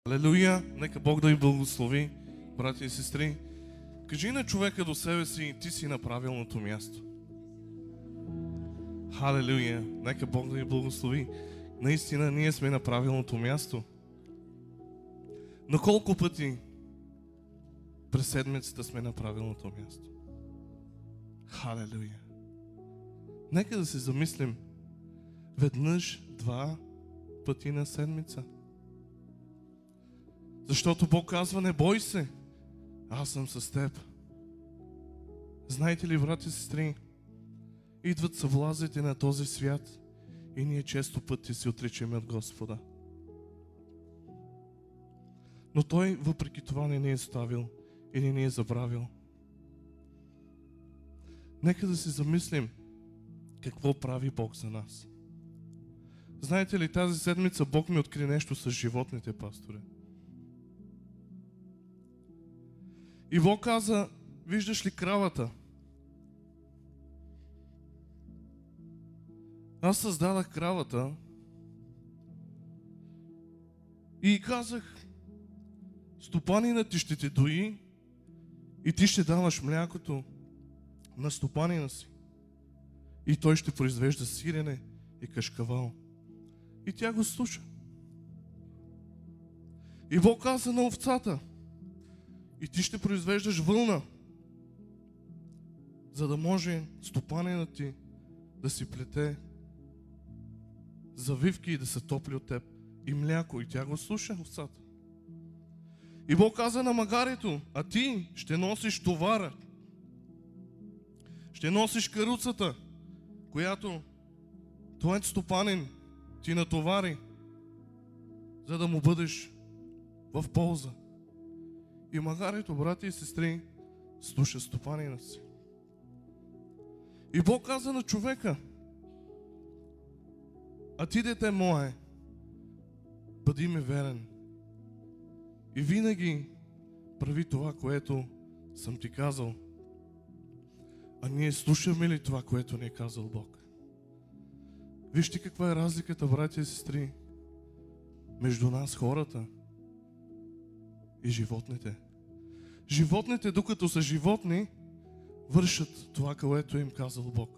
Алелуя! Нека Бог да ви благослови, брати и сестри. Кажи на човека до себе си, ти си на правилното място. Халелуя! Нека Бог да ви благослови. Наистина, ние сме на правилното място. Но колко пъти през седмицата сме на правилното място? Халелуя! Нека да се замислим. Веднъж, два пъти на седмица. Защото Бог казва, не бой се, аз съм с теб. Знаете ли, брати и сестри, идват съблазните на този свят и ние често пъти се отричаме от Господа. Но Той въпреки това не ни е оставил и не ни е забравил. Нека да се замислим какво прави Бог за нас. Знаете ли, тази седмица Бог ми откри нещо с животните, пасторе. И Бог каза, виждаш ли кравата? Аз създадах кравата и казах, стопанинът ти ще те дои и ти ще даваш млякото на стопанина си. И той ще произвежда сирене и кашкавал. И тя го слуша. И Бог каза на овцата, и ти ще произвеждаш вълна, за да може стопанинът ти да си плете завивки и да се топли от теб. И мляко, и тя го слуша, овцата. И Бог каза на магарето, а ти ще носиш товара. Ще носиш каруцата, която твоят стопанин ти натовари, за да му бъдеш в полза. И магарето, брати и сестри, слуша стопанина си. И Бог каза на човека, а ти, дете мое, бъди ми верен. И винаги прави това, което съм ти казал. А ние слушаме ли това, което ни е казал Бог? Вижте каква е разликата, братя и сестри, между нас, хората, и животните. Животните, докато са животни, вършат това, което им казал Бог.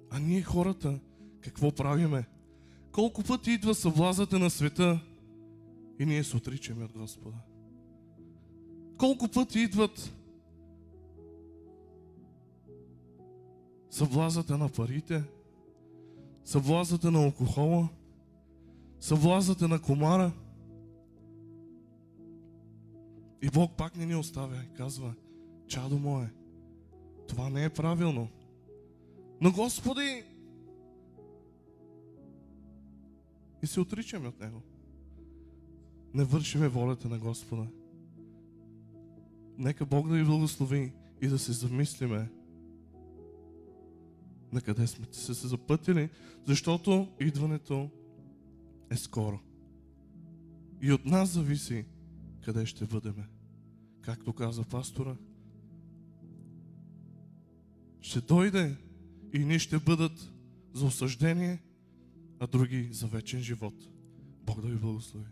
А ние, хората, какво правиме? Колко пъти идва съблазата на света и ние се отричаме от Господа? Колко пъти идват съблазата на парите, съблазата на алкохола, съблазата на комара? И Бог пак не ни оставя и казва, чадо мое, това не е правилно. Но Господи, и се отричаме от Него. Не вършиме волята на Господа. Нека Бог да ви благослови и да се замислиме на къде сме се запътили, защото идването е скоро. И от нас зависи къде ще бъдеме. Както каза пастора, ще дойде и ние ще бъдат за осъждение, а други за вечен живот. Бог да ви благослови.